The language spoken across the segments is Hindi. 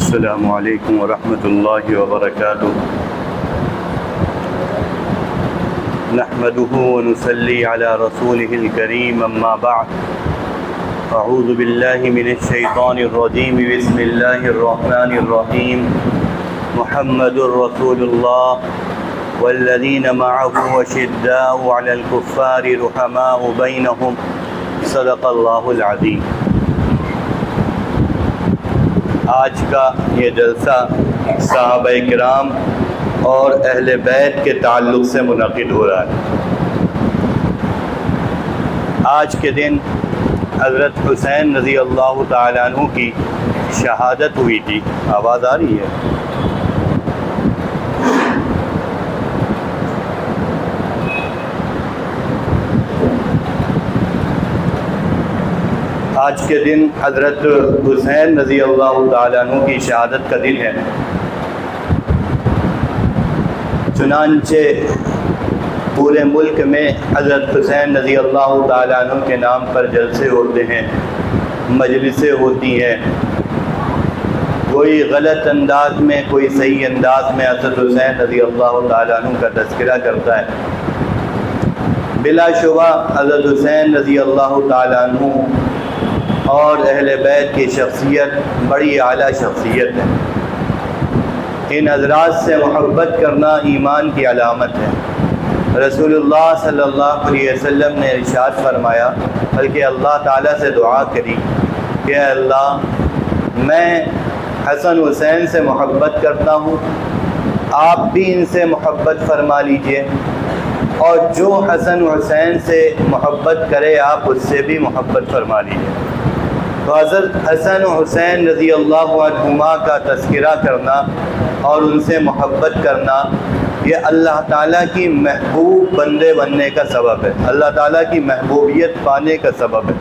अस्सलामु अलैकुम वरहमतुल्लाहि वबरकातुहू। नहमदुहु व नुसल्ली अला रसूलिहिल करीम, अम्मा बअद। अऊज़ु बिल्लाहि मिनश शैतानिर रजीम, बिस्मिल्लाहिर रहमानिर रहीम। मुहम्मदुर रसूलुल्लाह वल्लज़ीना मअहु अशिद्दाउ अलल कुफ़्फ़ारि रुहमाउ बैनहुम, सदक़ल्लाहुल अज़ीम। आज का ये जलसा सहाबाए किराम और अहले बैत के ताल्लुक़ से मुनक़िद हो रहा है। आज के दिन हज़रत हुसैन रज़ी अल्लाह ताला अन्हु की शहादत हुई थी। आवाज़ आ रही है? आज के दिन हज़रत हुसैन रज़ी अल्लाह ताला अन्हु की शहादत का दिन है। चुनांचे पूरे मुल्क में हज़रत हुसैन रज़ी अल्लाह ताला अन्हु के नाम पर जलसे होते हैं, मजलिसें होती हैं। कोई गलत अंदाज में, कोई सही अंदाज में हज़रत हुसैन रज़ी अल्लाह ताला अन्हु का तज़किरा करता है। बिलाशुबा हज़रत हुसैन रज़ी अल्लाह ताला अन्हु और अहले बैत की शख्सियत बड़ी आला शख्सियत है। इन हज़रात से मोहब्बत करना ईमान की अलामत है। रसूलुल्लाह सल्लल्लाहु अलैहि वसल्लम ने इरशाद फरमाया, बल्कि अल्लाह ताला से दुआ करी कि अल्लाह, मैं हसन हुसैन से मोहब्बत करता हूँ, आप भी इनसे मोहब्बत फरमा लीजिए, और जो हसन हुसैन से मोहब्बत करे आप उससे भी मोहब्बत फरमा लीजिए। तो हज़रत हसन हुसैन रज़ी अल्लाह अन्हुमा का तज़किरा करना और उनसे मोहब्बत करना, ये अल्लाह ताला की महबूब बंदे बनने का सबब है, अल्लाह ताला की महबूबियत पाने का सबब है।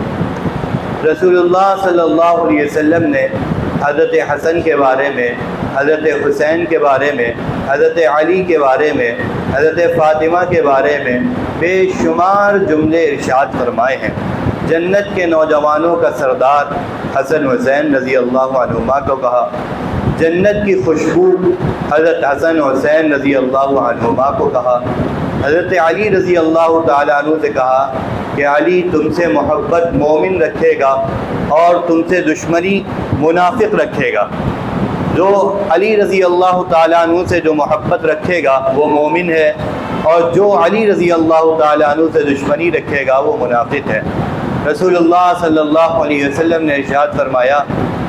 रसूलुल्लाह सल्लल्लाहु अलैहि वसल्लम ने हज़रत हसन के बारे में, हज़रत हुसैन के बारे में, हज़रत अली के बारे में, हज़रत फ़ातिमा के बारे में बेशुमार जुमले इरशाद फरमाए हैं। जन्नत के नौजवानों का सरदार हसन हुसैन रज़ी अल्लाह अन्हुमा को कहा, जन्नत की खुशबू हज़रत हसन हुसैन रज़ी अल्लाह अन्हुमा को कहा। हज़रत अली रज़ी अल्लाह ताला अन्हु से कहा कि अली, तुमसे मोहब्बत मोमिन रखेगा और तुमसे दुश्मनी मुनाफिक रखेगा। जो अली रज़ी अल्लाह ताला अन्हु से जो मोहब्बत रखेगा वो मोमिन है, और जो अली रज़ी अल्लाह ताला अन्हु से दुश्मनी रखेगा वो मुनाफिक है। रसूलुल्लाह सल्लल्लाहु अलैहि वसल्लम ने इरशाद फरमाया,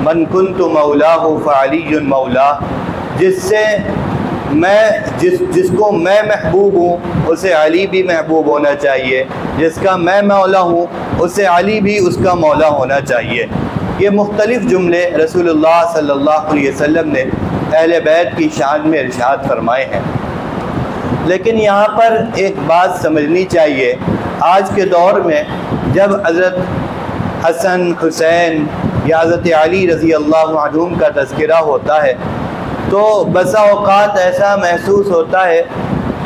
मन कुन्तु मौलाहु फ़अलियुन मौला, जिसको मैं महबूब हूँ उसे अली भी महबूब होना चाहिए, जिसका मैं मौला हूँ उसे अली भी उसका मौला होना चाहिए। ये मुख्तलिफ़ जुमले रसूलुल्लाह सल्लल्लाहु अलैहि वसल्लम ने अहले बैत की शान में इरशाद फरमाए हैं। लेकिन यहाँ पर एक बात समझनी चाहिए, आज के दौर में जब हज़रत हसन हुसैन या हज़रत अली रज़ी अल्लाह अन्हुम का तज़किरा होता है तो बसा औक़ात ऐसा महसूस होता है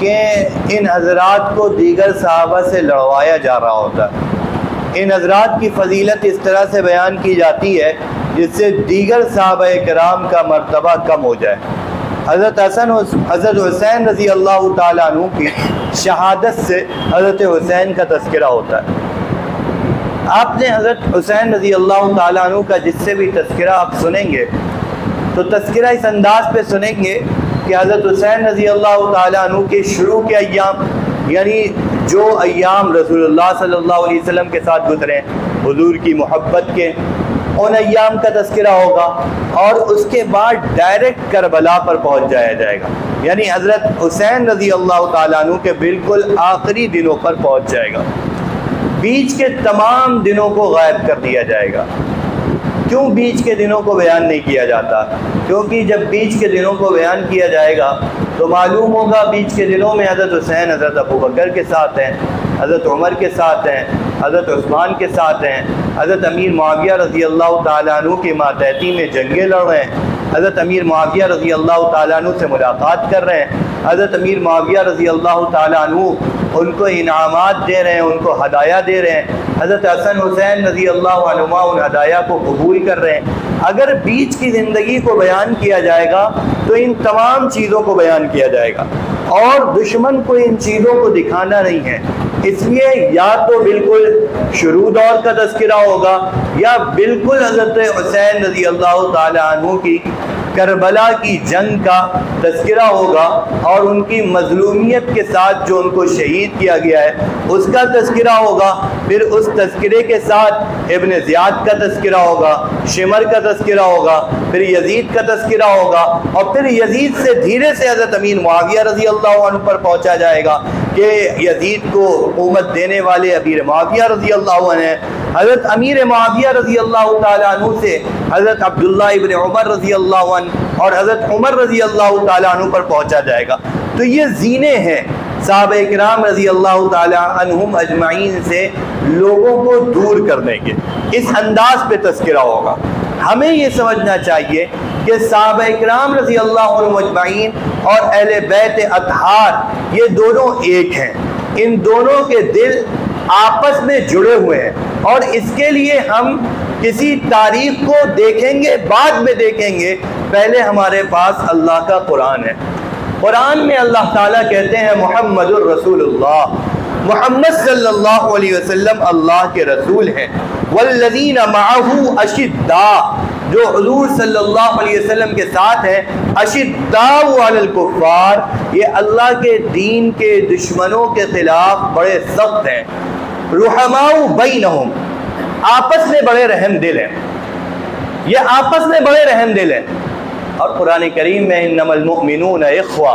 कि इन हज़रात को दीगर सहाबा से लड़वाया जा रहा होता है। इन हज़रात की फ़जीलत इस तरह से बयान की जाती है जिससे दीगर सहाबाए किराम का मर्तबा कम हो जाए। हज़रत हुसैन रज़ी अल्लाह ताला अन्हु की शहादत से हज़रत हुसैन का तज़किरा होता है। आपने हज़रत हुसैन रज़ी अल्लाह ताला अन्हु का जिससे भी तज़किरा आप सुनेंगे तो तज़किरा इस अंदाज पे सुनेंगे कि हज़रत हुसैन रज़ी अल्लाह ताला अन्हु के शुरू के अय्याम, यानी जो अय्याम रसूलुल्लाह सल्लल्लाहु अलैहि वसल्लम के साथ गुज़रे, हुज़ूर की मोहब्बत के, उन अय्याम का तज़किरा होगा, और उसके बाद डायरेक्ट करबला पर पहुँच जाया जाएगा, यानी हज़रत हुसैन रज़ी अल्लाह ताला अन्हु के बिल्कुल आखिरी दिनों पर पहुँच जाएगा। बीच के तमाम दिनों को गायब कर दिया जाएगा। क्यों बीच के दिनों को बयान नहीं किया जाता? क्योंकि जब बीच के दिनों को बयान किया जाएगा तो मालूम होगा बीच के दिनों में हज़रत हुसैन हज़रत अबू बकर के साथ हैं, हज़रत उमर के साथ हैं, हज़रत उस्मान के साथ हैं, हज़रत अमीर मुआविया रज़ी अल्लाह ताला अन्हु की मातहती में जंगें लड़ रहे हैं, हज़रत अमीर मुआविया रज़ी अल्लाह ताला अन्हु से मुलाकात कर रहे हैं, हज़रत अमीर मुआविया रज़ी अल्लाह ताला अन्हु उनको इनामात दे रहे हैं, उनको हदाया दे रहे हैं। हज़रत हसन हुसैन रज़ी अल्लाह अन्हुमा उन हदाया को कबूल कर रहे हैं। अगर बीच की ज़िंदगी को बयान किया जाएगा तो इन तमाम चीज़ों को बयान किया जाएगा और दुश्मन को इन चीज़ों को दिखाना नहीं है। इसलिए या तो बिल्कुल शुरू दौर का तज़किरा होगा या बिल्कुल हज़रत हुसैन रज़ी अल्लाह ताला अन्हु की करबला की जंग का तज़किरा होगा और उनकी मज़लूमियत के साथ जो उनको शहीद किया गया है उसका तज़किरा होगा। फिर उस तज़किरे के साथ इब्न ज़ियाद का तज़किरा होगा, शिमर का तज़किरा होगा, फिर यजीद का तज़किरा होगा और फिर यजीद से धीरे से हज़रत अमीर मुआविया रज़ी अल्लाह अन्हु पर पहुँचा जाएगा कि यजीद को हुकूमत देने वाले अमीर मुआविया रज़ी अल्लाह अन्हु हैं। हज़रत अमीर मुआविया रज़ी अल्लाह ताला अन्हु से हज़रत अब्दुल्लाह इब्न उमर रज़ी अल्लाह अन्हु और हज़रत उमर रज़ी अल्लाह ताला अन्हु पर पहुँचा जाएगा। तो ये ज़ीने हैं सहाबा किराम रज़ी अल्लाह ताला अन्हुम अजमाइन से लोगों को दूर करने के। इस अंदाज पे तज़किरा होगा। हमें ये समझना चाहिए कि सहाबा किराम रज़ी अल्लाह अन्हुम अजमाइन और अहले बैत अतहार ये दोनों एक हैं। इन दोनों के दिल आपस में जुड़े हुए हैं और इसके लिए हम किसी तारीख को देखेंगे, बाद में देखेंगे। पहले हमारे पास अल्लाह का कुरान है। कुरान में अल्लाह ताला कहते हैं मुहम्मदुर रसूलुल्लाह, मुहम्मद सल्लल्लाहु अलैहि वसल्लम अल्लाह के रसूल हैं। वल्लज़ीना मअहू अशिद्दा, जो हुज़ूर सल्लल्लाहु अलैहि वसल्लम के साथ हैं, अशिद्दाउ अलल कुफ़ार, ये अल्लाह के दीन के दुश्मनों के खिलाफ बड़े सख्त हैं। रुहमाउ बैनहुम, आपस में बड़े रहम दिल हैं। ये आपस में बड़े रहम दिल हैं। और कुरान करीम में इन्नमल मुमिनून इख्वा,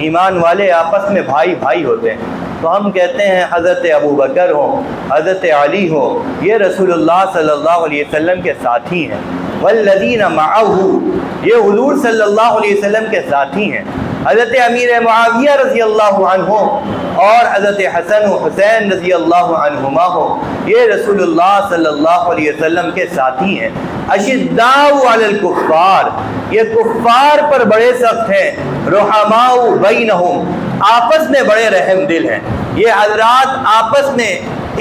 ईमान वाले आपस में भाई भाई होते हैं। तो हम कहते हैं हज़रत अबू बकर हो, हज़रत अली हो, ये रसूलुल्लाह सल्लल्लाहु अलैहि वसल्लम के साथी हैं। वल्लज़ीना मअहू, ये हुज़ूर सल्लल्लाहु अलैहि वसल्लम के साथी हैं। हज़रत अमीर मुआविया रज़ी अल्लाह अन्हु और हज़रत हसन हुसैन रज़ी अल्लाह अन्हुमा हो, ये रसूलुल्लाह सल्लल्लाहु अलैहि वसल्लम के साथी हैं। अशिद्दाउ अलल कुफ़ार, ये कुफ़ार पर बड़े सख्त हैं। रुहमाउ बैनहुम, आपस में बड़े रहम दिल हैं। ये हज़रात आपस में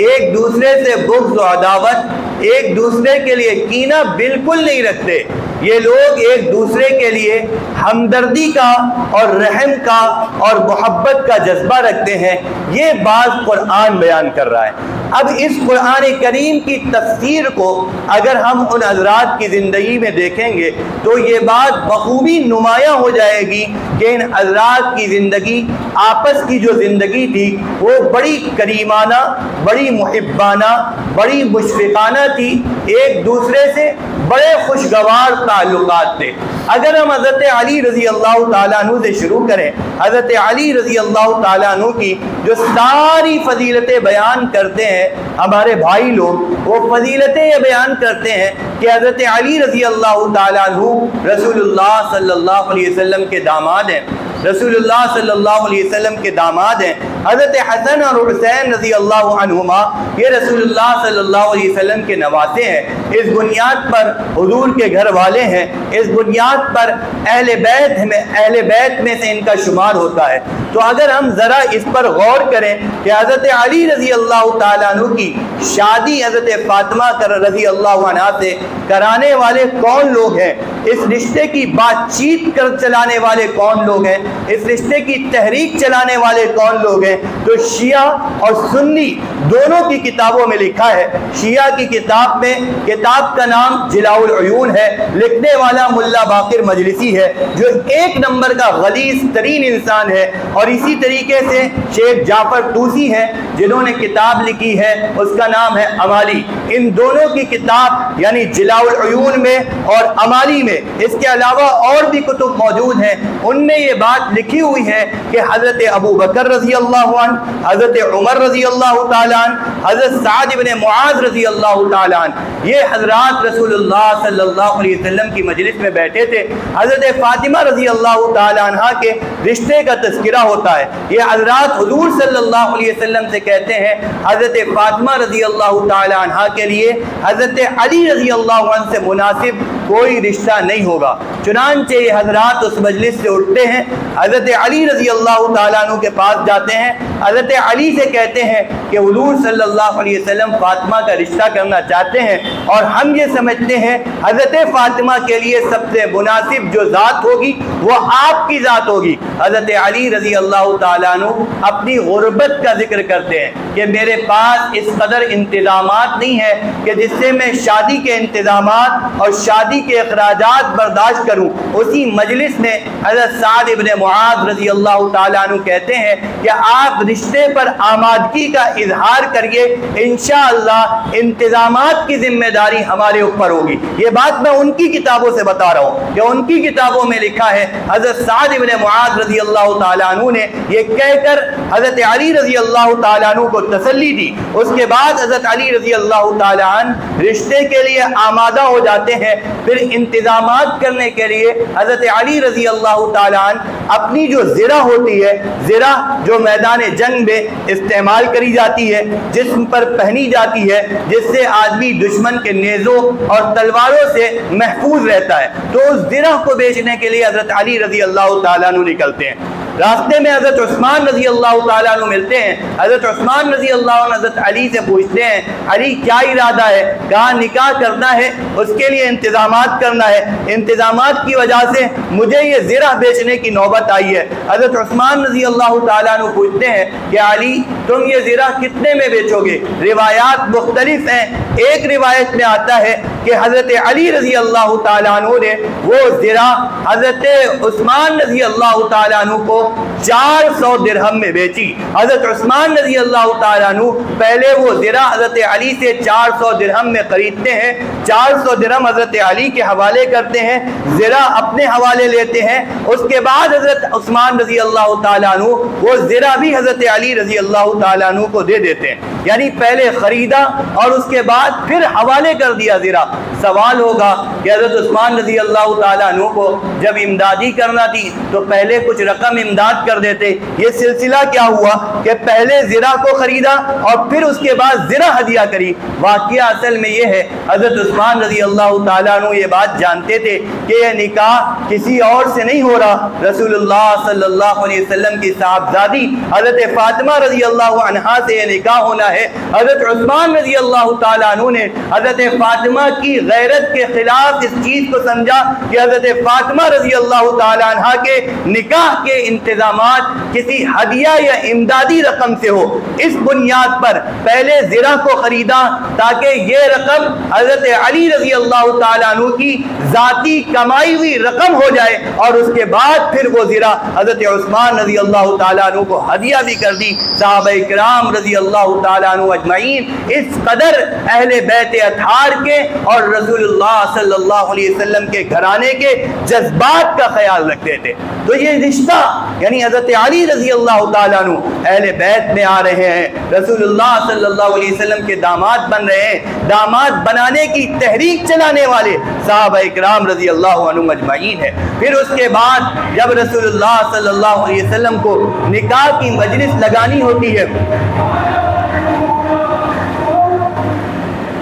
एक दूसरे से बुग़्ज़ और अदावत, एक दूसरे के लिए कीना बिल्कुल नहीं रखते। ये लोग एक दूसरे के लिए हमदर्दी का और रहम का और मोहब्बत का जज्बा रखते हैं। ये बात कुरान बयान कर रहा है। अब इस कुरान करीम की तफसीर को अगर हम उन हज़रात की ज़िंदगी में देखेंगे तो ये बात बखूबी नुमायाँ हो जाएगी कि इन हज़रात की ज़िंदगी, आपस की जो ज़िंदगी थी वो बड़ी करीमाना, बड़ी मुहिब्बाना, बड़ी मुशफ़िक़ाना थी। एक दूसरे से बड़े खुशगवार ताल्लुकात थे। अगर हम हज़रत अली रज़ी अल्लाह ताला अन्हु से शुरू करें, हज़रत अली रज़ी अल्लाह ताला अन्हु की जो सारी फ़जीलतें बयान करते हैं हमारे भाई लोग, वो फ़जीलतें ये बयान करते हैं कि हज़रत अली रज़ी अल्लाह ताला अन्हु रसूलुल्लाह सल्लल्लाहु अलैहि वसल्लम के दामाद हैं। रसूलुल्लाह सल्लल्लाहु अलैहि वसल्लम के दामाद हैं। हज़रत हसन और हुसैन रज़ी अल्लाह अन्हुमा, ये रसूलुल्लाह सल्लल्लाहु अलैहि वसल्लम के नवासे हैं। इस बुनियाद पर हुजूर के घर वाले हैं। इस बुनियाद पर अहले बैत में से इनका शुमार होता है। तो अगर हम ज़रा इस पर गौर करें कि हज़रत अली रज़ी अल्लाह ताला अन्हु की शादी हज़रत फ़ातिमा रज़ी अल्लाह अन्हा से कराने वाले कौन लोग हैं, इस रिश्ते की बातचीत कर चलाने वाले कौन लोग हैं, इस रिश्ते की तहरीक चलाने वाले कौन लोग हैं, तो शिया और सुन्नी दोनों की किताबों में लिखा है। शिया की किताब में, किताब का नाम जिलाउल उयून है, लिखने वाला मुल्ला बाकिर मजलिसी है जो एक नंबर का गलीज़ तरीन इंसान है। और इसी तरीके से शेख जाफर तूसी हैं जिन्होंने किताब लिखी है, उसका नाम है अमाली। इन दोनों की किताब यानी जिलाउल उयून में और अमाली में, इसके अलावा और भी कुतुब मौजूद हैं, उनमें ये बात लिखी हुई है कि हज़रत अबू बकर रज़ी अल्लाह अन्हु, हज़रत उमर रज़ी अल्लाह ताला अन्हु, हज़रत साद इब्न मुआज़ रज़ी अल्लाह ताला अन्हु, ये हज़रात रसूलुल्लाह सल्लल्लाहु अलैहि वसल्लम की मजलिस में बैठे थे। हज़रत फ़ातिमा रज़ी अल्लाह ताला अन्हा के रिश्ते का तज़किरा होता है। ये हज़रात हुज़ूर सल्लल्लाहु अलैहि वसल्लम से कहते हैं हज़रत फ़ातिमा रज़ी अल्लाह ताला अन्हा के लिए हज़रत अली रज़ी अल्लाह अन्हु से मुनासिब कोई रिश्ता नहीं होगा। चुनांचे ये हजरात उस मजलिस से उठते हैं, हज़रत अली रज़ी अल्लाह ताला अन्हु के पास जाते हैं, हज़रत अली से कहते हैं कि हुज़ूर सल्लल्लाहु अलैहि वसल्लम फातिमा का रिश्ता करना चाहते हैं और हम ये समझते हैं हज़रत फातिमा के लिए सबसे मुनासिब जो ज़ात होगी वो आपकी ज़ात होगी। हज़रत अली रज़ी अल्लाह ताला अन्हु अपनी गुर्बत का जिक्र करते हैं कि मेरे पास इस कदर इंतज़ामात नहीं है कि जिससे मैं शादी के इंतज़ामात और शादी के अखराजात बर्दाश्त करूँ। उसी मजलिस में हज़रत साद इब्न मुआज़ रज़ी अल्लाह ताला अन्हु कहते हैं कि आप रिश्ते पर आमादगी का इजहार करिए, इंशाअल्लाह इंतज़ामात की जिम्मेदारी हमारे ऊपर होगी। ये बात मैं उनकी किताबों से बता रहा हूँ कि उनकी किताबों में लिखा है। हज़रत साद इब्न मुआज़ रज़ी अल्लाह ताला अन्हु ने ये कहकर हज़रत अली रज़ी अल्लाह ताला अन्हु को तसल्ली दी। उसके बाद हज़रत अली रज़ी अल्लाह ताला अन्हु रिश्ते के लिए आमादा हो जाते हैं। फिर इंतज़ामात करने के लिए हज़रत अली रज़ी अल्लाह ताला अन्हु अपनी जो ज़िरा होती है, ज़िरा जो मैदान जंग में इस्तेमाल करी जाती है, जिस्म पर पहनी जाती है, जिससे आदमी दुश्मन के नेज़ों और तलवारों से महफूज रहता है, तो उस ज़िरा को बेचने के लिए हज़रत अली रज़ी अल्लाह ताला अन्हु निकलते हैं। रास्ते में हज़रत उस्मान रज़ी अल्लाह ताला अन्हु मिलते हैं। हज़रत उस्मान रज़ी अल्लाह अन्हु हज़रत अली से पूछते हैं, अली क्या इरादा है? कहा निकाह करना है, उसके लिए इंतज़ामात करना है, इंतज़ामात की वजह से मुझे ये ज़िरा बेचने की नौबत आई है। हज़रत उस्मान रज़ी अल्लाह ताला अन्हु पूछते हैं कि अली तुम ये ज़िरा कितने में बेचोगे? रिवायात मुख्तलिफ हैं। एक रिवायत में आता है कि हज़रत अली रज़ी अल्लाह ताला अन्हु ने वो ज़िरा हज़रत उस्मान रज़ी अल्लाह ताला अन्हु को 400 दिरहम में बेची। हज़रत उस्मान रज़ी अल्लाह ताला अन्हु पहले वो ज़िरा हज़रत अली से 400 दिरहम में खरीदते हैं, 400 दिरहम हज़रत अली के हवाले करते हैं, ज़िरा अपने हवाले लेते हैं। उसके बाद हज़रत उस्मान रज़ी अल्लाह ताला अन्हु वो ज़िरा भी हज़रत अली रज़ी अल्लाह ताला अन्हु को दे देते हैं। यानी पहले खरीदा और उसके बाद फिर हवाले कर दिया ज़िरा। सवाल होगा कि हज़रत उस्मान रज़ी अल्लाह ताला अन्हु को जब इमदादी करना थी तो पहले कुछ रकम इमदाद कर देते। ये सिलसिला क्या हुआ कि पहले ज़िरा को खरीदा और फिर उसके बाद ज़िरा हदिया करी। वाक़िया असल में ये है, हज़रत उस्मान रज़ी अल्लाह ताला अन्हु ये बात जानते थे कि यह निकाह किसी और से नहीं हो रहा, रसूलुल्लाह सल्लल्लाहु अलैहि वसल्लम की साहबजादी हज़रत फातिमा रज़ी अल्लाह अन्हा से यह निकाह होना है। हज़रत उस्मान रज़ी अल्लाह ताला अन्हु ने हज़रत फातिमा की गैरत के खिलाफ इस चीज़ को समझा कि हज़रत फातिमा रज़ी अल्लाह ताला अन्हा के निकाह के इंतजामात किसी हदिया या इमदादी रकम से हो। इस बुनियाद पर पहले ज़िरा को खरीदा ताकि ये रकम हज़रत अली रज़ी अल्लाह ताला अन्हु की ज़ाती कमाई हुई रकम हो जाए और उसके बाद फिर वो ज़िरा हज़रत उस्मान रज़ी अल्लाह ताला अन्हु को हदिया भी कर दी। सहाबाए किराम रज़ी अल्लाह ताला अन्हु अजमईन इस कदर अहले बैत अतहार के और रसूलुल्लाह सल्लल्लाहु अलैहि वसल्लम के घराने के जज्बात का ख्याल रखते थे। तो ये रिश्ता यानी हज़रत अली रज़ी अल्लाह ताला अन्हु अहले बैत में आ रहे हैं, रसूलुल्लाह सल्लल्लाहु अलैहि वसल्लम के दामाद बन रहे हैं। दामाद बनाने की तहरीक चलाने वाले सहाबाए किराम रज़ी अल्लाह अन्हुम अजमईन है। फिर उसके बाद जब रसूलुल्लाह सल्लल्लाहु अलैहि वसल्लम को निकाह की मजलिस लगानी होती है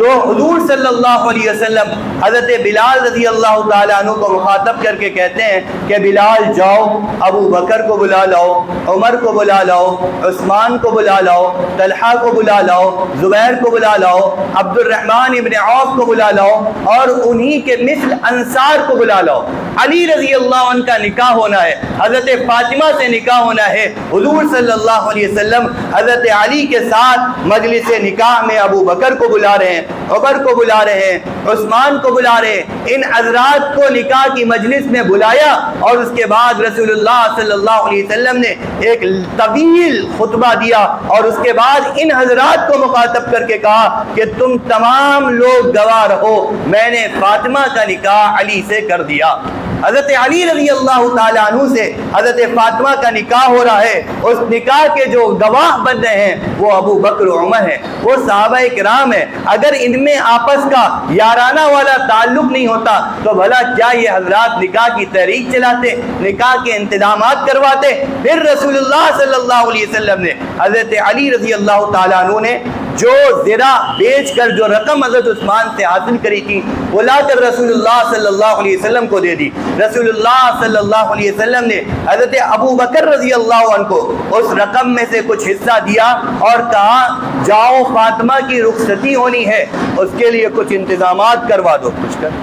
तो हुज़ूर सल्लल्लाहु अलैहि वसल्लम हज़रत बिलाल रज़ी अल्लाह ताला अन्हु को मुखातब करके कहते हैं कि बिलाल जाओ, अबू बकर को बुला लाओ, उमर को बुला लाओ, उस्मान को बुला लाओ, तलहा को बुला लाओ, ज़ुबैर को बुला लाओ, अब्दुर्रहमान इब्न औफ को बुला लाओ और उन्हीं के मिस्ल अंसार को बुला लाओ। अली रज़ी अल्लाह अन्हु का निकाह होना है, हज़रत फातिमा से निकाह होना है। हुज़ूर सल्लल्लाहु अलैहि वसल्लम हज़रत अली के साथ मजलिस निकाह में अबू बकर को बुला रहे हैं, उमर को बुला रहे हैं, उस्मान को बुला रहे हैं। इन हज़रात को निकाह की मजलिस में बुलाया और उसके बाद रसूलुल्लाह सल्लल्लाहु अलैहि वसल्लम ने एक तवील खुतबा दिया और उसके बाद इन हज़रात को मुखातब करके कहा कि तुम तमाम लोग गवाह रहो, मैंने फातिमा का निकाह अली से कर दिया। हज़रत अली रज़ी अल्लाह ताला अन्हु से हज़रत फातिमा का निकाह हो रहा है। उस निकाह के जो गवाह बन रहे हैं वो अबू बकर उमर है, वो सहाबाए किराम है। अगर इनमें आपस का याराना वाला ताल्लुक नहीं होता तो भला क्या ये हजरात निकाह की तहरीक चलाते, निकाह के इंतजामात करवाते? फिर रसूलुल्लाह सल्लल्लाहु अलैहि वसल्लम ने हज़रत अली रज़ी अल्लाह ताला अन्हु ने जो ज़रा बेच कर जो रकम हज़रत उस्मान से हासिल करी थी वो लाकर रसूलुल्लाह सल्लल्लाहु अलैहि वसल्लम को दे दी। रसूलुल्लाह सल्लल्लाहु अलैहि वसल्लम ने हज़रत अबू बकर रज़ी अल्लाह अन्हु को उस रकम में से कुछ हिस्सा दिया और कहा जाओ फातिमा की रुखसती होनी है, उसके लिए कुछ इंतजामात करवा दो।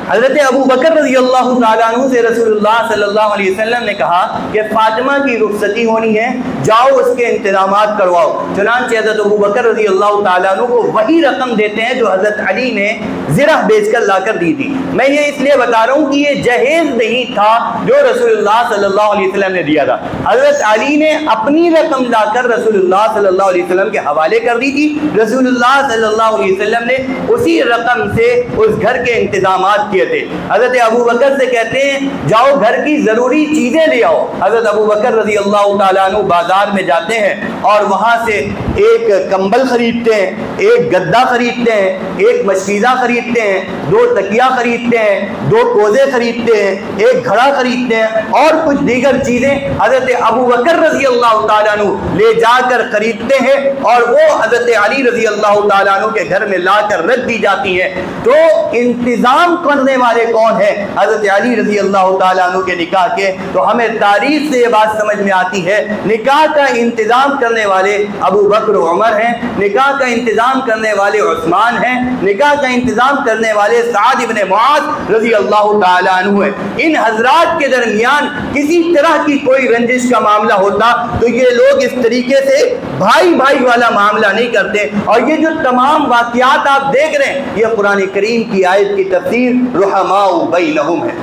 हज़रत अबू बकर रज़ी अल्लाह तआला अन्हु से रसूलुल्लाह सल्लल्लाहु अलैहि वसल्लम ने कहा कि फातिमा की रुखसती होनी है, जाओ उसके इंतजामात करवाओ। चुनांचे हज़रत अबू बकर रज़ी अल्लाह तआला अन्हु को वही रकम देते हैं जो हज़रत अली ने ज़रा बेचकर लाकर दी थी। मैं ये इसलिए बता रहा हूँ कि ये जहेज नहीं था जो रसूलुल्लाह सल्लल्लाहु अलैहि वसल्लम ने दिया था। हज़रत अली ने अपनी रकम लाकर रसूलुल्लाह सल्लल्लाहु अलैहि वसल्लम के हवाले कर दी थी। रसूलुल्लाह सल्लल्लाहु अलैहि वसल्लम ने उसी रकम से उस घर के इंतजामात किए थे। हज़रत अबू बकर से कहते हैं जाओ घर की ज़रूरी चीज़ें ले आओ। हज़रत अबू बकर रज़ी अल्लाह तआला अन्हु बाज़ार में जाते हैं और वहाँ से एक कंबल खरीदते हैं, एक गद्दा खरीदते हैं, एक मशकीज़ा खरीदते हैं, 2 तकिया खरीदते हैं, 2 कोज़े खरीदते हैं, एक घड़ा खरीदते हैं और कुछ दीगर चीज़ें हज़रत अबू बकर रज़ी अल्लाह तआला अन्हु ले जाकर खरीदते हैं और वो हज़रत अली रज़ी अल्लाह तआला अन्हु के घर में लाकर रख दी जाती है। तो इंतज़ाम करने वाले कौन है? हज़रत अली रज़ी अल्लाह तआला अन्हु के निकाह के। तो हमें तारीख से ये बात समझ में आती है, निकाह का इंतज़ाम करने वाले अबू बकर उमर हैं, निकाह का इंतज़ाम करने वाले उस्मान हैं, निकाह का इंतज़ाम करने वाले साद इब्न मुआज़ रज़ी अल्लाह तआला अन्हु हैं। इन हज़रात के दरमियान किसी तरह की कोई रंजिश का मामला होता तो ये लोग इस तरीके से भाई भाई वाला मामला नहीं करते। और ये जो तमाम वाक़ियात आप देख रहे हैं ये कुरान करीम की आयत की तफ़सीर रुहमाउ बैनहुम है।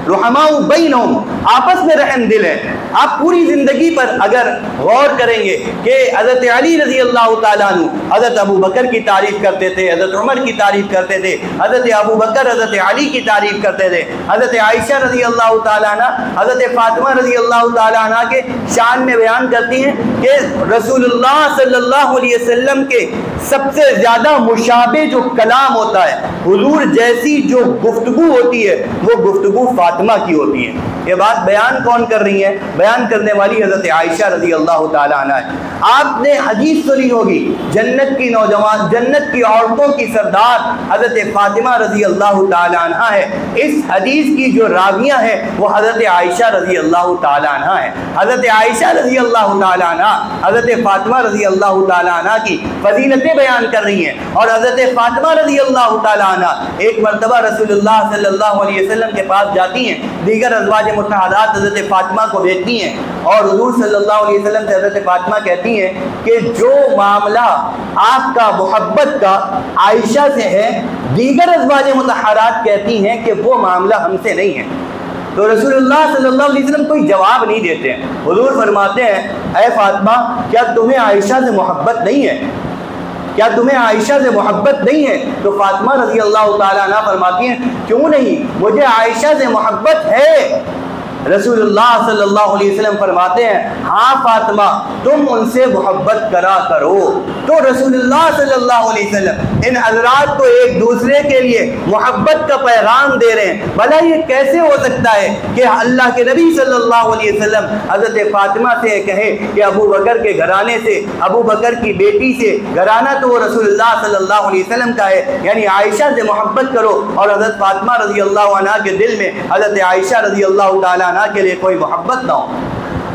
रुहमाउ बैनहुम, आपस में रहम दिल है। आप पूरी ज़िंदगी पर अगर गौर करेंगे कि हज़रत अली रज़ी अल्लाह तआला अन्हु हज़रत अबू बकर की तारीफ़ करते थे, हज़रत उमर की तारीफ़ करते थे, हज़रत अबू बकर हज़रत अली की तारीफ़ करते थे, हज़रत आयशा रज़ी अल्लाह तआला अन्हा हज़रत फ़ातिमा रज़ी अल्लाह तआला अन्हा के शान में बयान करती हैं कि रसूलुल्लाह सल्लल्लाहु अलैहि वसल्लम के सबसे ज़्यादा मुशाबे जो कलाम होता है, हुज़ूर जैसी जो गुफ्तगू होती है वो गुफ्तगू फातिमा की होती है। ये बात बयान कौन कर रही है? बयान करने वाली हज़रत आयशा रज़ी अल्लाह तआला अन्हा है। आपने हदीस सुनी होगी, जन्नत की नौजवान, जन्नत की औरतों की सरदार हज़रत फ़ातिमा रज़ी अल्लाह तआला अन्हा है। इस हदीस की जो रावियाँ हैं वो हज़रत आयशा रज़ी अल्लाह तआला अन्हा है। हज़रत आयशा रज़ी अल्लाह तआला अन्हा हज़रत फ़ातिमा रज़ी अल्लाह तआला अन्हा की फजीलतें बयान कर रही हैं। और हज़रत फ़ातिमा रज़ी अल्लाह तआला अन्हा एक मरतबा रसूलुल्लाह सल्लल्लाहु अलैहि वसल्लम के पास जाती हैं, दीगर अज़वाज मुतहरात हज़रत फ़ातिमा को भेजती हैं और हुज़ूर सल्लल्लाहु अलैहि वसल्लम से हज़रत फ़ातिमा कहती हैं कि जो मामला आपका मोहब्बत का आयशा से है, दीगर अज़वाज मुतहरात कहती हैं कि वो मामला हमसे नहीं है। तो रसूलुल्लाह सल्लल्लाहु अलैहि वसल्लम कोई जवाब नहीं देते हैं। हुज़ूर फरमाते हैं, ऐ फ़ातिमा क्या तुम्हें आयशा से मोहब्बत नहीं है? क्या तुम्हें आयशा से मोहब्बत नहीं है? तो फातिमा रज़ी अल्लाह तआला अन्हा फरमाती हैं, क्यों नहीं, मुझे आयशा से मोहब्बत है। रसूलुल्लाह सल्लल्लाहु अलैहि वसल्लम फरमाते हैं, हाँ फातिमा तुम उनसे मोहब्बत करा करो। तो रसूलुल्लाह सल्लल्लाहु अलैहि वसल्लम इन हज़रात को एक दूसरे के लिए मोहब्बत का पैगाम दे रहे हैं। भला ये कैसे हो सकता है कि अल्लाह के नबी सल्लल्लाहु अलैहि वसल्लम हज़रत फातिमा से कहे कि अबू बकर के घराने से, अबू बकर की बेटी से, घराना तो वो रसूलुल्लाह सल्लल्लाहु अलैहि वसल्लम का है, यानी आयशा से मोहब्बत करो, और हज़रत फातिमा रज़ी अल्लाह अन्हा के दिल में हज़रत आयशा रज़ी अल्लाह तआला अन्हा के लिए कोई मोहब्बत ना हो।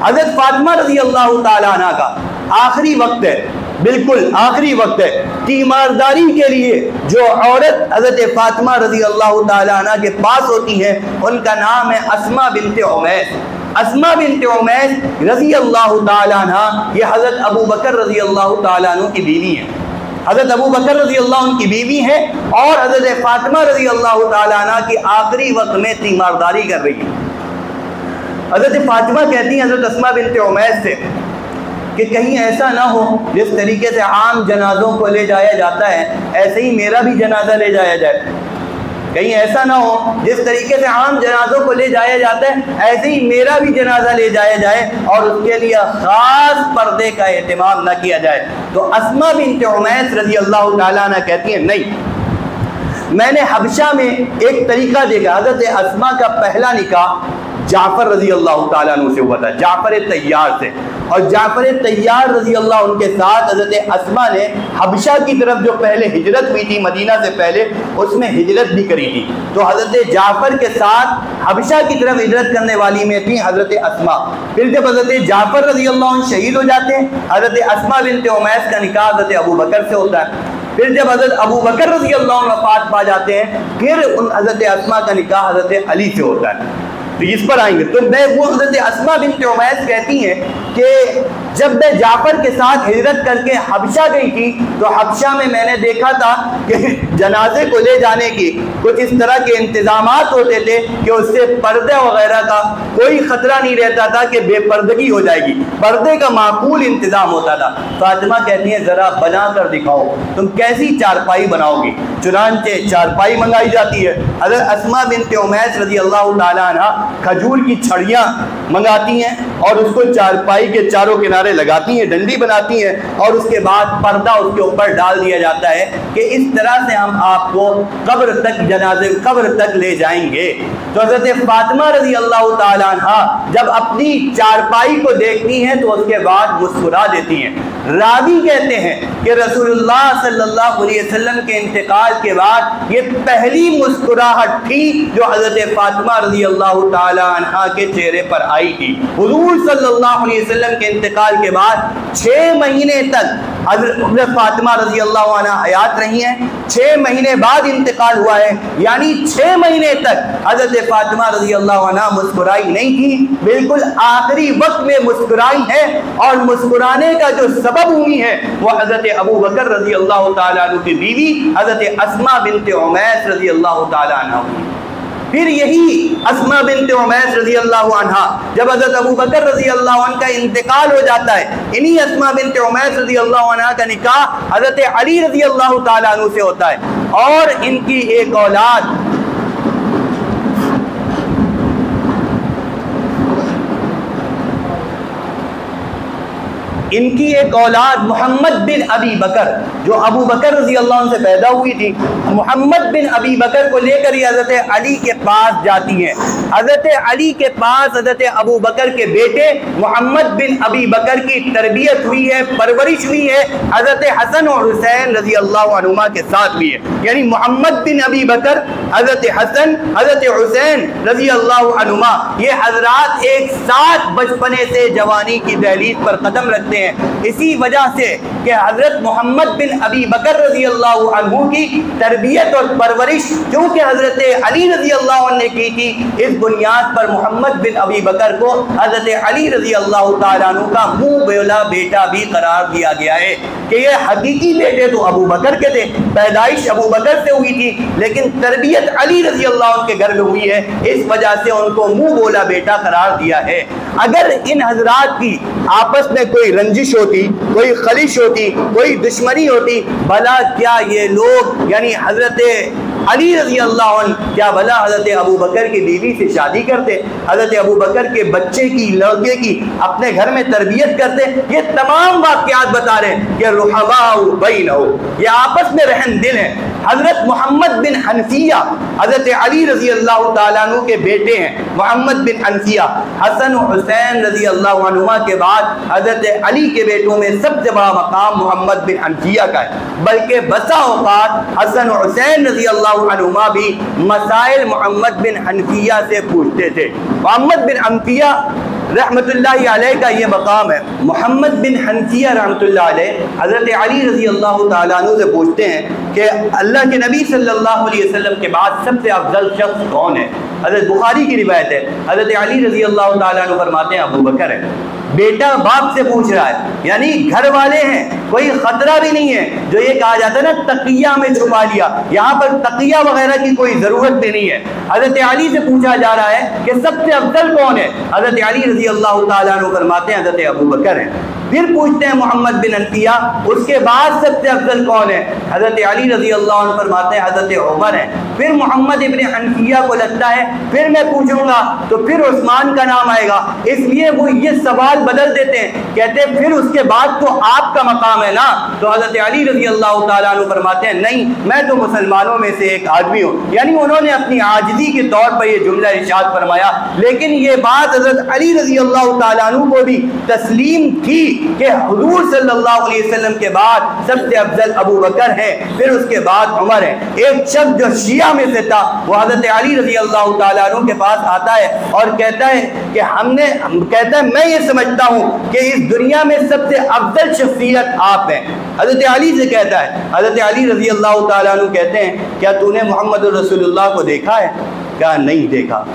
हज़रत फातिमा रज़ी अल्लाह तआला अन्हा का आखिरी वक्त है, बिल्कुल आखिरी वक्त है। तीमारदारी के लिए जो औरत हज़रत फातिमा रज़ी अल्लाह तआला अन्हा के पास होती है उनका नाम है अस्मा बिन्त उमैस। अस्मा बिन्त उमैस रज़ी अल्लाह तआला अन्हा ये हज़रत अबू बकर रज़ी अल्लाह तआला अन्हु की बीवी है। हज़रत अबू बकर रज़ी अल्लाह अन्हु की बीवी है और हज़रत फातिमा रज़ी अल्लाह तआला अन्हा की आखिरी वक्त में तीमारदारी कर रही है। हज़रत फातिमा कहती हैं हज़रत अस्मा बिन्त उमैस से कि कहीं ऐसा ना हो जिस तरीके से आम जनाजों को ले जाया जाता है ऐसे ही मेरा भी जनाजा ले जाया जाए। कहीं ऐसा ना हो जिस तरीके से आम जनाजों को ले जाया जाता है ऐसे ही मेरा भी जनाजा ले जाया जाए और उसके लिए ख़ास पर्दे का एहतमाम ना किया जाए। तो अस्मा बिन्त उमैस रज़ी अल्लाह तआला अन्हा कहती हैं, नहीं, मैंने हबशा में एक तरीका देखा। हज़रत अस्मा का पहला निकाह जाफ़र रज़ी अल्लाह तआला अन्हु से हुआ था, जाफ़र तैयार से। और जाफर तैयार रजी अल्लाह उनके साथ हज़रत अस्मा ने हबशा की तरफ जो पहले हिजरत हुई थी मदीना से पहले, उसमें हिजरत भी करी थी। तो हज़रत जाफर के साथ हबशा की तरफ हिजरत करने वाली में थी हज़रत अस्मा। फिर जब हज़रत जाफर रजी अल्लाह शहीद हो जाते हैं, हज़रत अस्मा बिन्त उमैस का निकाह हज़रत अबू बकर से होता है। फिर जब हज़रत अबू बकर रजी अल्लाह वफ़ात पा जाते हैं, फिर उन हज़रत अस्मा का निकाह हज़रत अली से होता है। तो इस पर आएंगे। तो मैं वो हज़रत अस्मा बिन्त उमैस कहती हैं कि जब मैं जाफर के साथ हिजरत करके हबशा गई थी, तो हबशा में मैंने देखा था कि जनाजे को ले जाने की कुछ इस तरह के इंतजामात होते थे कि उससे पर्दे वगैरह का कोई खतरा नहीं रहता था कि बेपर्दगी हो जाएगी, पर्दे का माकूल इंतजाम होता था। फातिमा कहती है ज़रा बना कर दिखाओ, तुम कैसी चारपाई बनाओगी। चुनांचे चारपाई मंगाई जाती है। हज़रत अस्मा बिन्त उमैस रज़ी अल्लाह ताला अन्हा खजूर की छड़ियाँ मंगाती हैं और उसको चारपाई के चारों किनारे लगाती हैं, डंडी बनाती हैं, और उसके बाद पर्दा उसके ऊपर डाल दिया जाता है कि इस तरह से हम आपको कब्र तक, जनाजे कब्र तक ले जाएंगे। तो हज़रत फातिमा रज़ी अल्लाह ताला अन्हा जब अपनी चारपाई को देखती हैं तो उसके बाद मुस्कुरा देती हैं। रावी कहते हैं कि रसूलुल्लाह सल्लल्लाहु अलैहि वसल्लम के इंतकाल के बाद ये पहली मुस्कुराहट थी जो हज़रत फातिमा रज़ी अल्लाह ताला अन्हा के चेहरे पर आई थी। हुज़ूर सल्लल्लाहु अलैहि वसल्लम के इंतकाल के बाद 6 महीने तक हज़रत फातिमा रज़ी अल्लाह अन्हा हयात रही हैं। 6 महीने बाद इंतकाल हुआ है, यानी 6 महीने तक हज़रत फातिमा रज़ी अल्लाह अन्हा मुस्कुराई नहीं थी, बिल्कुल आखिरी वक्त में मुस्कुराई है। और मुस्कुराने का जो सबब हुई है वो हज़रत अबू बकर रज़ी अल्लाह ताला अन्हु की बीवी हज़रत अस्मा बिन्त उमैस रज़ी अल्लाह ताला अन्हा हुई। फिर यही अस्मा बिन्त उमैस रज़ी अल्लाह अन्हा जब हज़रत अबू बकर रज़ी अल्लाह अन्हु का इंतकाल हो जाता है, इन्हीं अस्मा बिन्त उमैस रज़ी अल्लाह अन्हा का निकाह हज़रत अली रज़ी अल्लाह ताला अन्हु से होता है। और इनकी एक औलाद मोहम्मद बिन अबी बकर, जो अबू बकर रज़ी अल्लाह अन्हु से पैदा हुई थी, मोहम्मद बिन अबी बकर को लेकर ये हज़रत अली के पास जाती हैं। हज़रत अली के पास हज़रत अबू बकर के बेटे मोहम्मद बिन अबी बकर की तरबियत हुई है, परवरिश हुई है, हज़रत हसन और हुसैन रज़ी अल्लाह अन्हुमा के साथ हुई है। यानी मोहम्मद बिन अबी बकर, हज़रत हसन, हज़रत हुसैन रज़ी अल्लाह अन्हुमा, ये हज़रात एक साथ बचपने से जवानी की दहलीज पर कदम रखते हैं। इसी वजह से कि हज़रत मोहम्मद बिन अबी बकर रज़ी अल्लाह अन्हु की तरबियत और परवरिश क्योंकि हज़रत अली रज़ी अल्लाह अन्हु ने की थी, इस बुनियाद पर मोहम्मद बिन अबी बकर को हज़रत अली रज़ी अल्लाह ताला अन्हु का मुँह बोला बेटा भी करार दिया गया है कि ये हकीकी बेटे तो अबू बकर के थे, पैदाइश अबू बकर से हुई थी, लेकिन तरबियत अली रज़ी अल्लाह अन्हु के घर में हुई है, इस वजह से उनको मुँह बोला बेटा करार दिया है। अगर इन हज़रात की आपस में कोई रंजिश होती, कोई खलिश होती, कोई दुश्मनी होती, भला क्या ये लोग यानी हज़रत अली रज़ी अल्लाह अन्हु क्या भला हज़रत अबू बकर की बीवी से शादी करते, हज़रत अबू बकर के बच्चे की, लड़के की अपने घर में तरबियत करते? ये तमाम वाक़यात बता रहे हैं कि रुहमाउ बैनहु, ये आपस में रहन दिल है। हज़रत मोहम्मद बिन हनफिया हज़रत अली रज़ी अल्लाह ताला अन्हु के बेटे हैं। मोहम्मद बिन हनफिया हसन हुसैन रज़ी अल्लाह अन्हुमा के बाद हज़रत अली के बेटों में सबसे बड़ा मकाम मोहम्मद बिन हनफिया का है, बल्कि बसा औक़ात हसन हुसैन रज़ी अल्लाह अन्हुमा भी मसाइल मोहम्मद बिन हनफिया से पूछते थे। मोहम्मद बिन हनफिया रहमतुल्लाहि अलैह का ये मकाम है। मोहम्मद बिन हनफिया रहमतुल्लाहि अलैह हज़रत अली रज़ी अल्लाह ताला अन्हु से पूछते हैं कि अल्लाह के नबी सल्लल्लाहु अलैहि वसल्लम के बाद सबसे अफजल शख्स कौन है? हज़रत बुखारी की रिवायत है, हज़रत अली रज़ी अल्लाह ताला अन्हु फरमाते हैं अबू बकर है। बेटा बाप से पूछ रहा है, यानी घर वाले हैं, कोई खतरा भी नहीं है। जो ये कहा जाता है ना तकिया में छुपा लिया, यहाँ पर तकिया वगैरह की कोई ज़रूरत भी नहीं है। हज़रत अली से पूछा जा रहा है कि सबसे अफजल कौन है? हज़रत अली रज़ी अल्लाह ताला अन्हु फरमाते हैं हज़रत अबू बकर है। फिर पूछते हैं मोहम्मद बिन हनफिया, उसके बाद सबसे अफजल कौन है? हज़रत अली रज़ी अल्लाह अन्हु फरमाते हैं हज़रत उमर है। फिर मोहम्मद इब्न हनफिया को लगता है फिर मैं पूछूंगा तो फिर उस्मान का नाम आएगा, इसलिए वो ये सवाल बदल देते हैं, कहते हैं फिर उसके बाद तो आपका मकाम है ना। तो हज़रत अली रज़ी अल्लाह ताला अन्हु फरमाते हैं नहीं, मैं तो मुसलमानों में से एक आदमी हूँ। यानी उन्होंने अपनी आजिज़ी के तौर पर यह जुमला इरशाद फरमाया, लेकिन ये बात हज़रत अली रज़ी अल्लाह ताला अन्हु को भी तस्लीम थी कि हुज़ूर सल्लल्लाहु अलैहि वसल्लम के बाद सबसे अफजल अबू बकर है, फिर उसके बाद उमर है। एक शख्स जो शिया में से था वो हज़रत अली रज़ी अल्लाह ताला अन्हु के पास आता है और कहता है कि मैं ये समझता हूँ कि इस दुनिया में सबसे अफजल शख्सियत आप हैं। हज़रत अली से कहता है, हज़रत अली रज़ी अल्लाह ताला अन्हु कहते हैं क्या तूने मोहम्मद रसूलुल्लाह को देखा है? कहा नहीं देखा।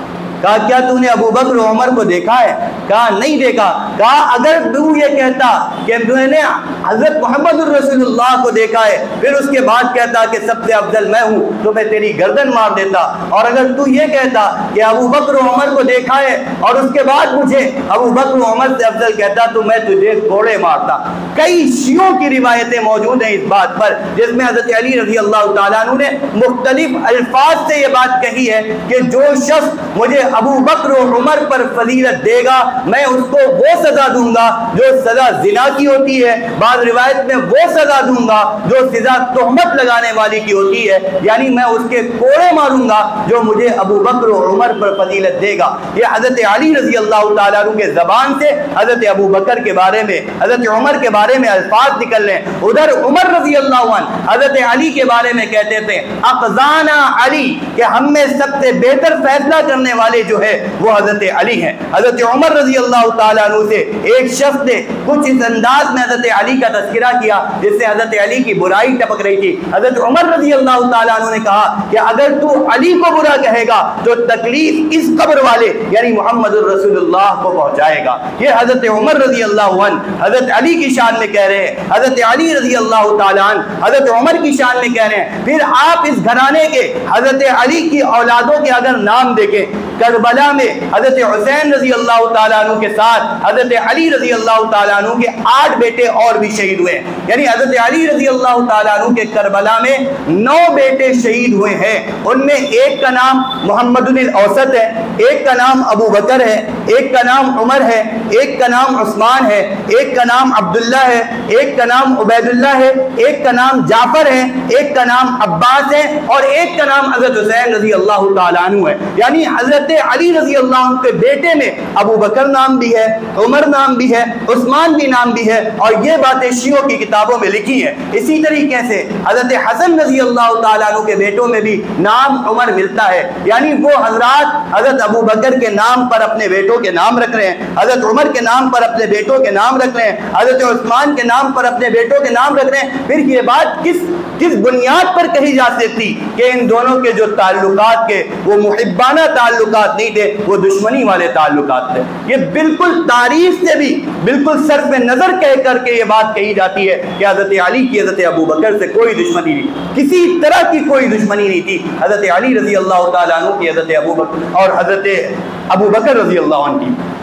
कहा क्या तूने अबू बकर उमर को देखा है? कहा नहीं देखा। कहा अगर तू ये कहता कि मैंने हज़रत मोहम्मद रसूलुल्लाह को देखा है फिर उसके बाद कहता कि सबसे अफजल मैं हूँ तो मैं तेरी गर्दन मार देता, और अगर तू ये कहता कि अबू बकर उमर को देखा है और उसके बाद मुझे अबू बकर उमर से अफजल कहता तो मैं तुझे कोड़े मारता। कई शियों की रिवायतें मौजूद हैं इस बात पर, जिसमें हज़रत अली रज़ी अल्लाह ताला अन्हु ने मुख्तलिफ अल्फाज से ये बात कही है कि जो शख्स मुझे अबू बकर और उमर पर फजीलत देगा मैं उसको वो सजा दूंगा जो सजा जिना की होती है, बाद रिवायत में वो सजा दूंगा जो सजा तोहमत लगाने वाली की होती है, यानी मैं उसके कोड़े मारूंगा जो मुझे अबू बकर और उमर पर फजीलत देगा। ये हज़रत अली रज़ी अल्लाह ताला अन्हु के ज़बान से हज़रत अबू बकर के बारे में, हज़रत उमर के बारे में अल्फाज निकल रहे हैं। उधर उमर रज़ी अल्लाह अन्हु हज़रत अली के बारे में कहते थे अक़ज़ाना अली, कि हम में सबसे बेहतर फैसला करने वाले जो है वो हज़रत अली हैं। हज़रत उमर रज़ी अल्लाह ताला अन्हु से एक शख्स ने कुछ इस अंदाज में हज़रत अली का तज़किरा किया जिससे हज़रत अली की बुराई टपक रही थी। हज़रत उमर रज़ी अल्लाह ताला अन्हु ने कहा कि अगर तू अली को बुरा कहेगा तो तकलीफ इस कब्र वाले यानी मोहम्मद रसूलुल्लाह को पहुंचाएगा। ये हज़रत उमर रज़ी अल्लाह अन्हु हज़रत अली की शान में कह रहे हैं, हज़रत अली रज़ी अल्लाह ताला अन्हु हज़रत उमर की शान में कह रहे हैं। फिर आप इस घराने के हज़रत अली की औलादों के अगर नाम देखें, करबला में हज़रत हुसैन रज़ी अल्लाह ताला अन्हु के साथ हज़रत अली रज़ी अल्लाह ताला अन्हु के 8 बेटे और भी शहीद हुए, यानी हज़रत अली रज़ी अल्लाह ताला अन्हु के करबला में 9 बेटे शहीद हुए हैं। उनमें एक का नाम मुहम्मदुल औसत है, एक का नाम अबू बकर है, एक का नाम उमर है, एक का नाम उस्मान है, एक का नाम अब्दुल्ला है, एक का नाम उबैदुल्लाह है, एक का नाम जाफर है, एक का नाम अब्बास है और एक का नाम हज़रत हुसैन रज़ी अल्लाह ताला अन्हु है। यानी हज़रत अली रज़ी अल्लाह अन्हु के बेटे में अबू बकर नाम भी है, उमर नाम भी है, उस्मान भी नाम भी है, और ये बातें शियों की किताबों में लिखी है। इसी तरीके से हज़रत हसन रज़ी अल्लाह ताला अन्हु के बेटों में भी नाम उमर मिलता है, यानी वो हजरात हज़रत अबू बकर के नाम पर अपने बेटों के नाम रख रहे हैं, हज़रत उमर के नाम पर अपने बेटों के नाम रख रहे हैं, हज़रत उस्मान के नाम पर अपने बेटों के नाम रख रहे हैं। फिर ये बात किस बुनियाद पर कही जा सकती कि इन दोनों के जो ताल्लुकात के वो मुहिब्बाना ताल्लुकात नहीं थे, वो दुश्मनी वाले ताल्लुकात थे। ये बिल्कुल तारीफ से भी बिल्कुल सर्फ में नजर कह करके ये बात कही जाती है कि हज़रत अली की हज़रत अबू बकर से कोई दुश्मनी नहीं, किसी तरह की कोई दुश्मनी नहीं थी। हज़रत अली रज़ी अल्लाह ताला अन्हु की हज़रत अबू बकर और हज़रत अबू बकर रज़ी अल्लाह अन्हु की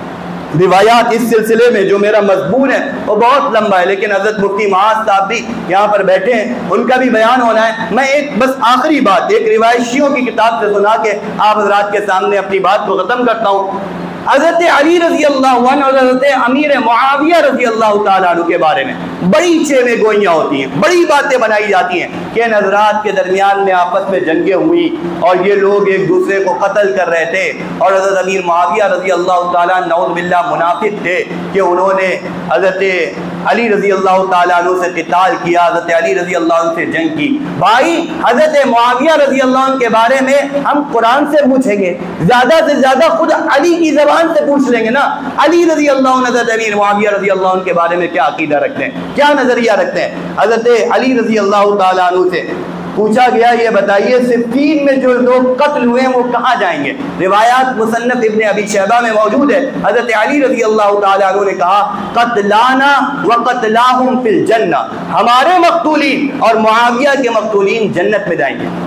रिवायात इस सिलसिले में जो मेरा मजबून है वो बहुत लंबा है, लेकिन हज़रत मुफ्ती महाज साहब भी यहाँ पर बैठे हैं, उनका भी बयान होना है। मैं एक बस आखिरी बात एक रिवायत शियों की किताब से सुना के आप हज़रात के सामने अपनी बात को ख़त्म करता हूँ। हज़रत अली रज़ी अल्लाह अन्हु और हज़रत अमीर मुआविया रज़ी अल्लाह ताला अन्हु के बारे में बड़ी चेमे गोइयाँ होती हैं, बड़ी बातें बनाई जाती हैं कि इन हज़रात के दरमियान में आपस में जंगें हुई और ये लोग एक दूसरे को कत्ल कर रहे थे, और हज़रत अमीर मुआविया रज़ी अल्लाह ताला नऊज़ बिल्लाह मुनाफिक थे कि उन्होंने हज़रत अली रज़ी अल्लाह ताला अन्हु से क़िताल किया, हज़रत अली रज़ी अल्लाह अन्हु से जंग की। भाई हज़रत मुआविया रज़ी अल्लाह अन्हु के बारे में हम कुरान से पूछेंगे, ज़्यादा से ज़्यादा खुद अली की ज़बान से पूछ लेंगे ना। अली रज़ी अल्लाह अन्हु हज़रत अमीर मुआविया रज़ी अल्लाह अन्हु के बारे में क्या अकीदा रखते हैं, क्या नज़रिया रखते हैं। हज़रत अली रज़ी अल्लाह ताला अन्हु से पूछा गया ये बताइए सिफ़ीन में जो लोग कत्ल हुए हैं वो कहाँ जाएंगे। रिवायात मुसन्नफ इब्ने अबी शैबा में मौजूद है। हज़रत अली रज़ी अल्लाह ताला अन्हु ने कहा क़त्लाना व क़त्लाहुम फिल जन्ना, हमारे मक़तूलीन और मुआविया के मक़तूलीन जन्नत में जाएंगे।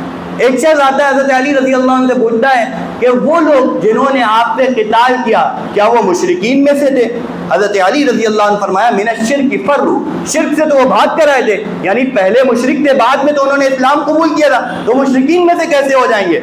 एक शख्स आता है हज़रत अली रज़ी अल्लाह अन्हु से पूछता है कि वो लोग जिन्होंने आप पे क़िताल किया क्या वो मुशरिकीन में से थे। हज़रत अली रज़ी अल्लाह अन्हु फरमाया मिनश शिर्क फर्रु, शिर्क से तो वो भाग कर आए थे, यानी पहले मुशरिक थे, बाद में तो उन्होंने इस्लाम कबूल किया था, तो मुशरिकीन में से कैसे हो जाएंगे।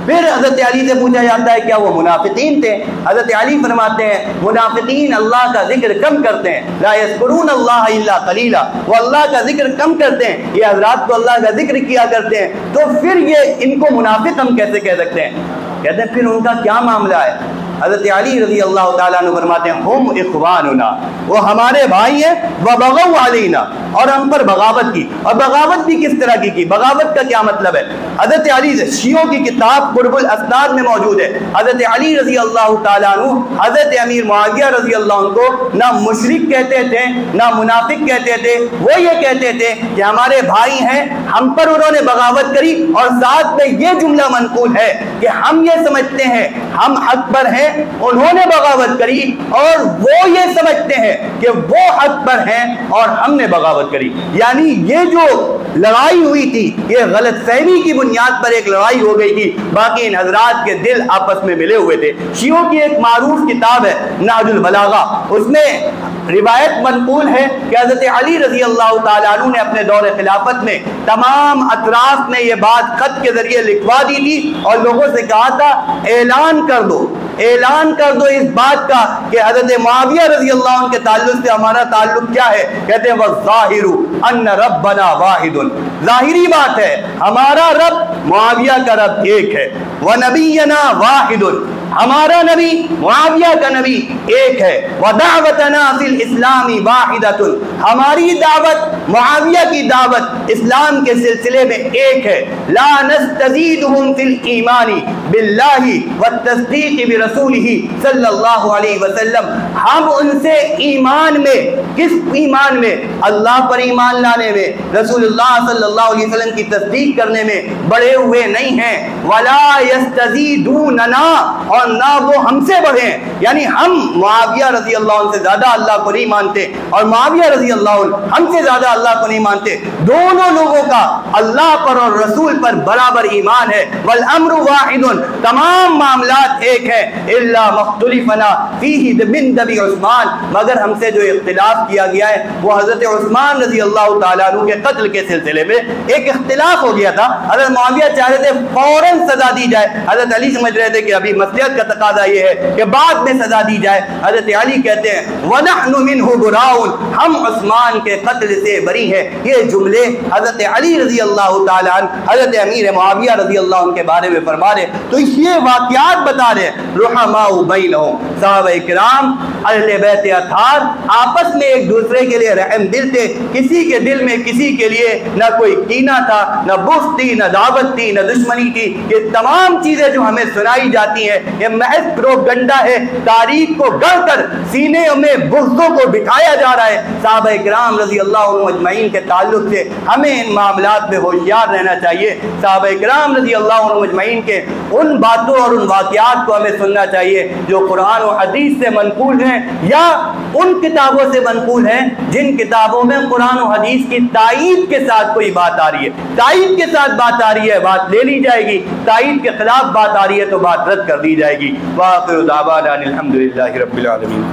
फिर हज़रत अली से पूछा जाता है क्या वो मुनाफिकीन थे। हज़रत अली फरमाते हैं मुनाफिकीन अल्लाह का जिक्र कम करते हैं, ला यज़कुरून अल्लाह इल्ला कलीला, वो अल्लाह का जिक्र कम करते हैं, ये हज़रात तो अल्लाह का जिक्र किया करते हैं, तो फिर ये इनको मुनाफिक हम कैसे कह सकते हैं। कहते हैं फिर उनका क्या मामला है। हज़रत अली रज़ी अल्लाह ताला अन्हु फरमाते हैं हुम इख्वानुना, वो हमारे भाई हैं, व बगौ अलैना, और हम पर बगावत की। और बगावत भी किस तरह की बगावत का क्या मतलब है। हज़रत अली से शियों की किताब कुर्बुल असनाद में मौजूद है। हज़रत अली रज़ी अल्लाह ताला अन्हु हज़रत अमीर मुआविया रज़ी अल्लाह अन्हु को ना मुशरिक कहते थे ना मुनाफिक कहते थे, वो ये कहते थे कि हमारे भाई हैं, हम पर उन्होंने बगावत करी, और साथ में ये जुमला मनकूल है कि हम ये समझते हैं हम हक पर हैं, उन्होंने बगावत करी, और वो ये समझते हैं कि वो हक पर हैं और हमने बगावत करी। यानी ये जो लड़ाई हुई थी ये गलतफहमी की बुनियाद पर एक लड़ाई हो गई थी, बाकी इन हजरात के दिल आपस में मिले हुए थे। शियों की एक मारूफ किताब है नहजुल बलागा, उसमें रिवायत मनकूल है कि हज़रत अली रज़ी अल्लाह ताला अन्हु ने अपने दौर खिलाफत में तमाम अतराफ में ये बात खत के जरिए लिखवा दी थी और लोगों से कहा था ऐलान कर दो इस बात का कि हज़रत मुआविया रज़ी अल्लाह अन्हु के ताल्लुक से हमारा ताल्लुक क्या है। कहते हैं वज़ाहिरु अन्न रब्बना वाहिदुन, जाहिरी बात है हमारा रब मुआविया का रब एक है, व नबियना वाहिदुन, हमारा नबी मुआविया का नबी एक है, व दावतना फिल इस्लामी वाहिदतुन, हमारी दावत मुआविया की दावत इस्लाम के सिलसिले में एक है। ला नस्तज़ीदुहुम फिल ईमानी बिल्लाहि व तस्दीक़ बि रसूलिही सल्लल्लाहु अलैहि वसल्लम, हम उनसे ईमान में, किस ईमान में, अल्लाह पर ईमान लाने में, रसूलुल्लाह सल्लल्लाहु अलैहि वसल्लम की तस्दीक करने में बढ़े हुए नहीं हैं। वला यस्तज़ीदूनना, और ना वो हमसे बढ़े, यानी हम मुआविया रज़ी अल्लाह अन्हु से ज्यादा अल्लाह को नहीं मानते और मुआविया रज़ी अल्लाह अन्हु हमसे ज्यादा अल्लाह को नहीं मानते। दोनों लोगों का अल्लाह पर और रसूल पर बराबर ईमान है। वल अम्रु वाहिदुन, तमाम मामलात एक है, इल्ला मख्तुलिफना फीही बिन नबी उस्मान, मगर हमसे जो इख्तिलाफ किया गया है वो हज़रत उस्मान रज़ी अल्लाह ताला अन्हु के कत्ल के सिलसिले में एक इख्तिलाफ हो गया था। हज़रत मुआविया चाह रहे थे फौरन सजा दी जाए, हज़रत अली समझ रहे थे कि अभी मसलियत का तकाजा ये है कि बाद में सजा दी जाए। हज़रत अली कहते हैं वनहनु मिन्हु बुराउन, हम उस्मान के कत्ल से बरी हैं। ये जुमले हज़रत अली रज़ी अल्लाह ताला अन्हु हज़रत अमीर मुआविया रज़ी अल्लाह अन्हु के बारे में फरमा रहे, तो ये वाक़यात बता रहे रुहमाउ बैनहुम, सहाबाए किराम अहले बैत अतार आपस में एक दूसरे के लिए रहम दिल थे, किसी के दिल में किसी के लिए न कोई कीना था, न बुग़्ज़ थी, न दावत थी, न दुश्मनी थी। ये तमाम चीजें जो हमें सुनाई जाती हैं ये महज प्रोपगंडा है, तारीख को गढ़कर सीने में बुग़्ज़ों को बिठाया जा रहा है। सहाबाए किराम रज़ी अल्लाह अन्हुम अजमईन के ताल्लुक से हमें इन मामलात में होशियार रहना चाहिए। सहाबाए किराम रज़ी अल्लाह अन्हुम अजमईन के उन बातों और उन वाक़यात को हमें सुनना चाहिए जो कुरान और हदीस से मनकूल हैं या उन किताबों से मनकूल हैं जिन किताबों में कुरान और हदीस की तायीद के साथ कोई बात आ रही है। तायीद के साथ बात आ रही है, बात ले ली जाएगी, तायीद के खिलाफ बात आ रही है तो बात रद्द कर दी जाएगी। वाखिरु दावाना अनिल हम्दुलिल्लाहि रब्बिल आलमीन।